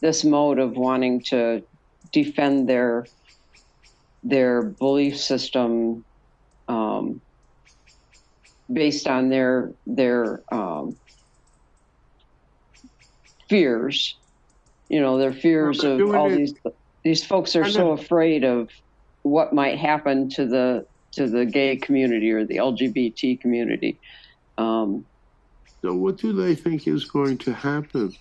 this mode of wanting to defend their belief system based on their fears. You know, their fears of all these folks are so afraid of what might happen to the gay community or the LGBT community. So what do they think is going to happen?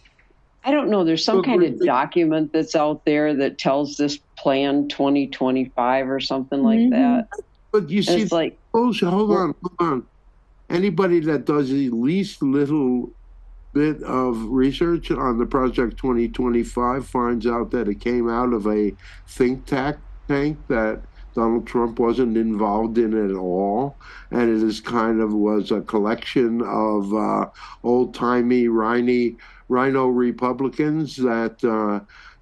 I don't know. There's some kind of document that's out there that tells this plan 2025 or something like that. But you see, like, hold on. Anybody that does the least little bit of research on the Project 2025 finds out that it came out of a think tank that Donald Trump wasn't involved in at all, and it is was a collection of old-timey rhino Republicans that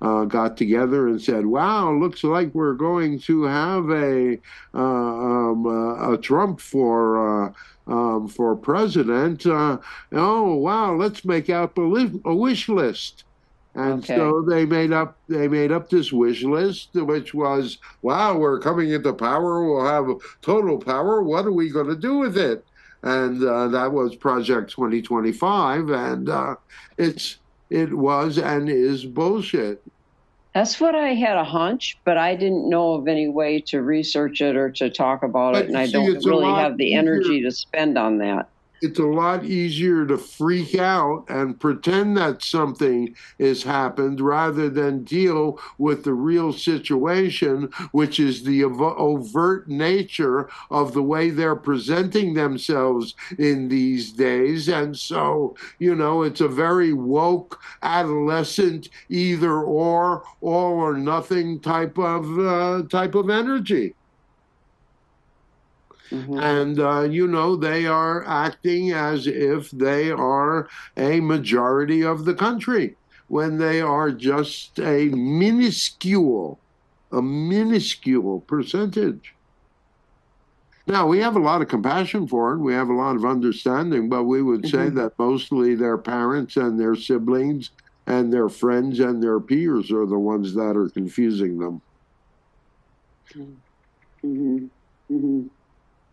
got together and said, "Wow, looks like we're going to have a Trump for president. Oh wow, let's make out a wish list." And so they made up this wish list, which was, wow, we're coming into power. We'll have total power. What are we going to do with it? And that was Project 2025. And it was and is bullshit. That's what I had a hunch, but I didn't know of any way to research it or to talk about it. And I don't really have the energy to spend on that. It's a lot easier to freak out and pretend that something has happened rather than deal with the real situation, which is the overt nature of the way they're presenting themselves in these days. And so, you know, it's a very woke, adolescent, either or, all or nothing type of energy. And, you know, they are acting as if they are a majority of the country when they are just a minuscule percentage. Now, we have a lot of compassion for it. We have a lot of understanding, but we would say that mostly their parents and their siblings and their friends and their peers are the ones that are confusing them.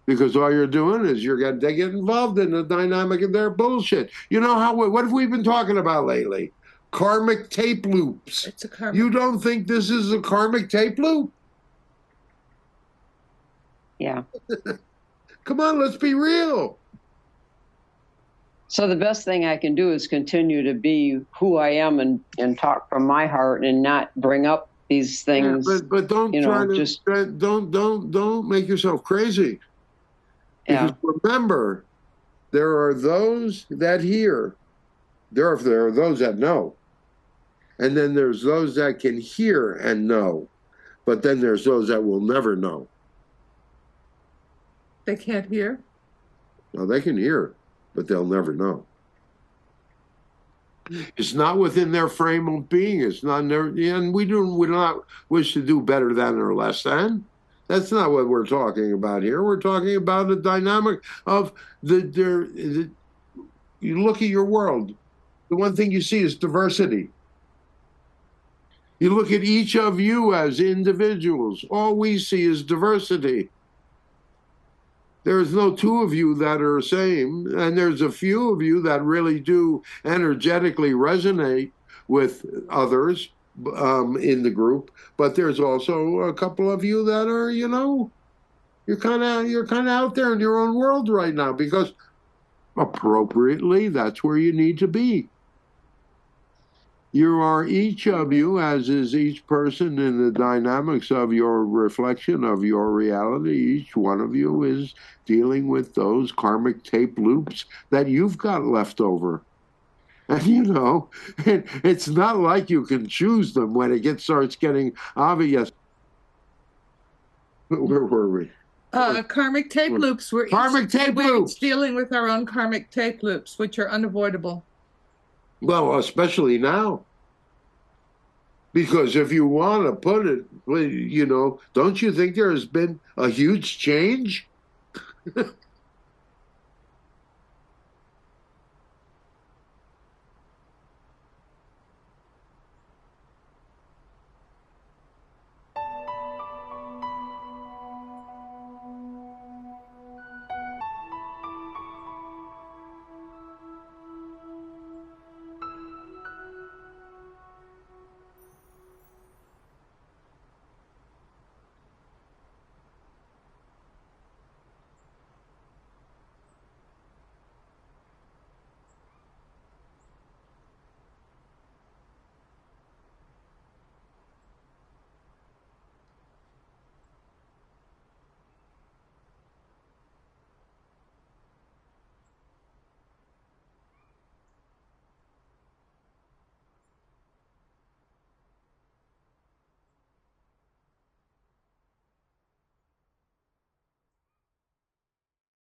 Because all you're doing is they get involved in the dynamic of their bullshit. You know what have we been talking about lately? Karmic tape loops. It's a karmic. You don't think this is a karmic tape loop? Yeah. Come on, let's be real. So the best thing I can do is continue to be who I am and talk from my heart and not bring up these things. Yeah, but don't don't make yourself crazy. Because remember, there are those that hear. There are those that know. And then there's those that can hear and know. But then there's those that will never know. They can't hear? Well, they can hear, but they'll never know. It's not within their frame of being. It's not in their, and we do not wish to do better than or less than. That's not what we're talking about here. We're talking about the dynamic of you look at your world. The one thing you see is diversity. You look at each of you as individuals. All we see is diversity. There's no two of you that are the same, and there's a few of you that really do energetically resonate with others in the group, but there's also a couple of you that are, you know, you're kind of out there in your own world right now because appropriately that's where you need to be. You are each of you, as is each person in the dynamics of your reflection of your reality. Each one of you is dealing with those karmic tape loops that you've got left over. And, you know, it's not like you can choose them when it starts getting obvious. Where were we? Karmic tape loops. We're dealing with our own karmic tape loops, which are unavoidable. Well, especially now. Because if you want to put it, you know, don't you think there has been a huge change?